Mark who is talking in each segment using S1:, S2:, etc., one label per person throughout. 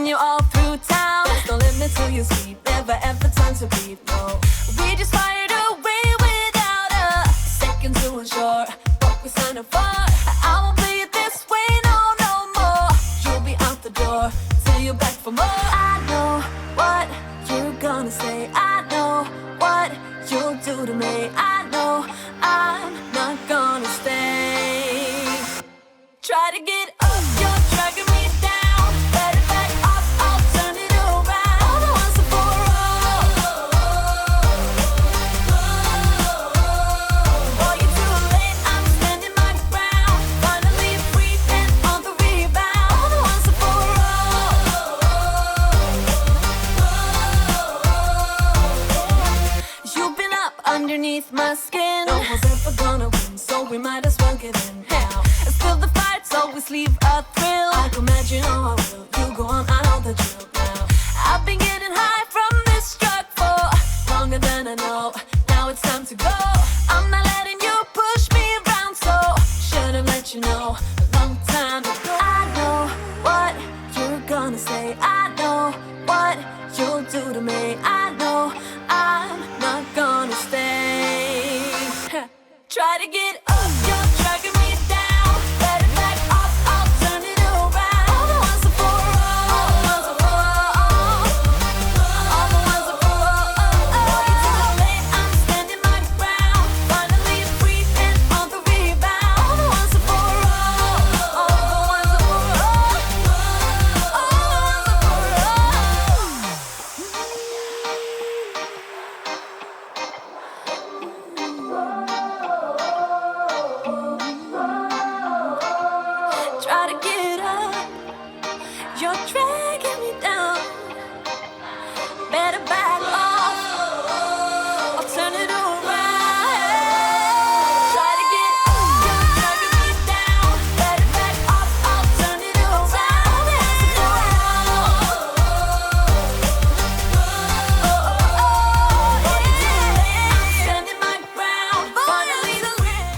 S1: chasing you all through town. There's no limit to your speed, never ever time to beat. No, we just fired away without a second to ensure what we signed up for. I won't play it this way, no, no more. You'll be out the door till you're back for more. I know what you're gonna say. I know what you'll do to me. I know I'm not gonna stay. Try to get up, you're dragging me down. Better back off, I'll turn it around. All the once and for all. Boy, you're too late, I'm standing my ground. Finally breathing on the rebound. All the once and for all. You've been up underneath my skin. No one's ever gonna win, so we might as well get in now. Still the fights always leave a thrill. I can imagine how I will. You go on, I know the drill now. I've been getting high from this drug for longer than I know. Now it's time to go. I'm not letting you push me around, so should have let you know a long time ago. I know what you're gonna say. I know what you'll do to me. I know I'm not gonna stay. Try to get up, you're dragging me down. Better back off, I'll turn it around. All the ones are for all. All the ones are for all. All the ones are for all. You're too late, I'm standing my ground. Finally breathing on the rebound. All the ones are for all. All the ones are for all. All the ones are for Try to get up, you're dragging me down. Better back off, I'll turn it around. Try to get up, you're dragging me down. Better back off, I'll turn it around. All the ones are for all. I'm standing my ground. Finally the ring.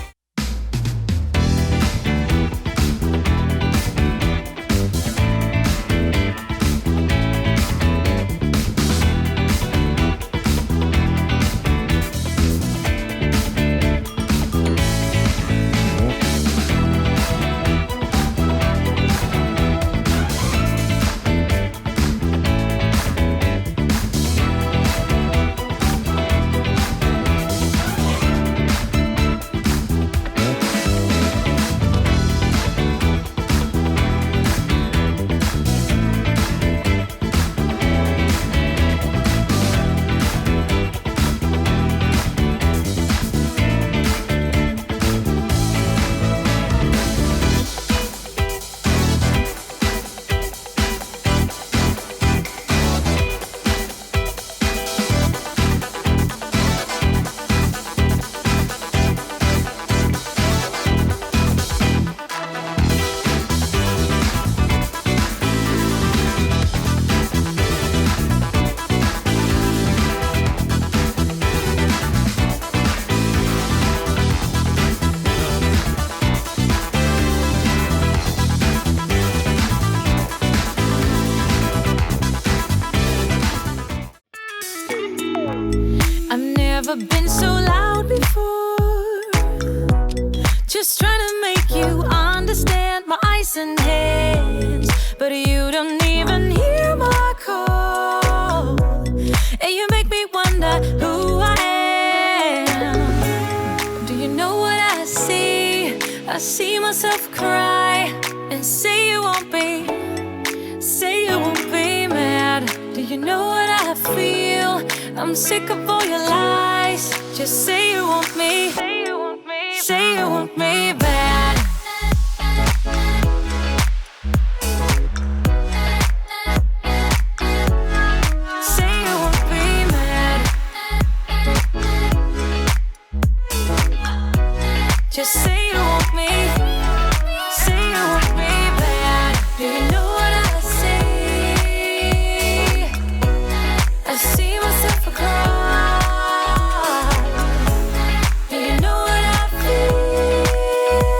S1: I've never been so loud before. Just trying to make you understand my eyes and hands, but you don't even hear my call. And you make me wonder who I am. Do you know what I see? I see myself cry and say you won't be mad. Do you know what I feel? I'm sick of all your lies. Just say you want me. Say you want me. Say you want me bad. Say you won't be mad. Just say you want me. Say you want me bad. Do you know what I see? I see myself across. Do you know what I feel?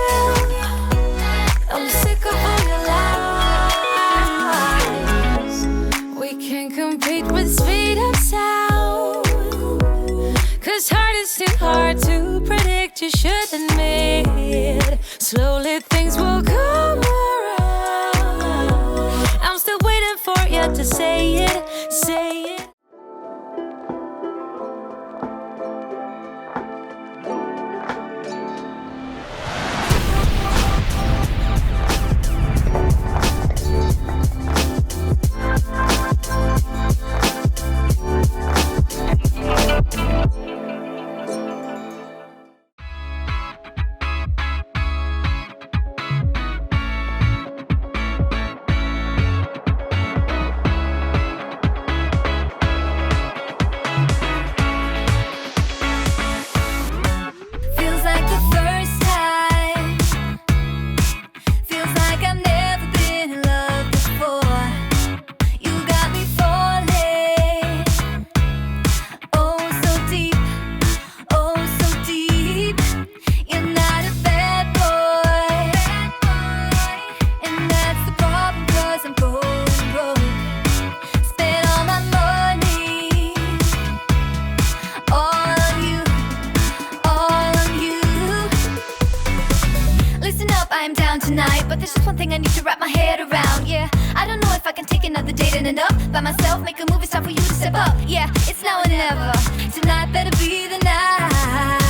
S2: up, I am down tonight. But there's just one thing I need to wrap my head around. Yeah, I don't know if I can take another date and end up by myself. Make a movie, it's time for you to step up. Yeah, it's now or never. Tonight better be the night.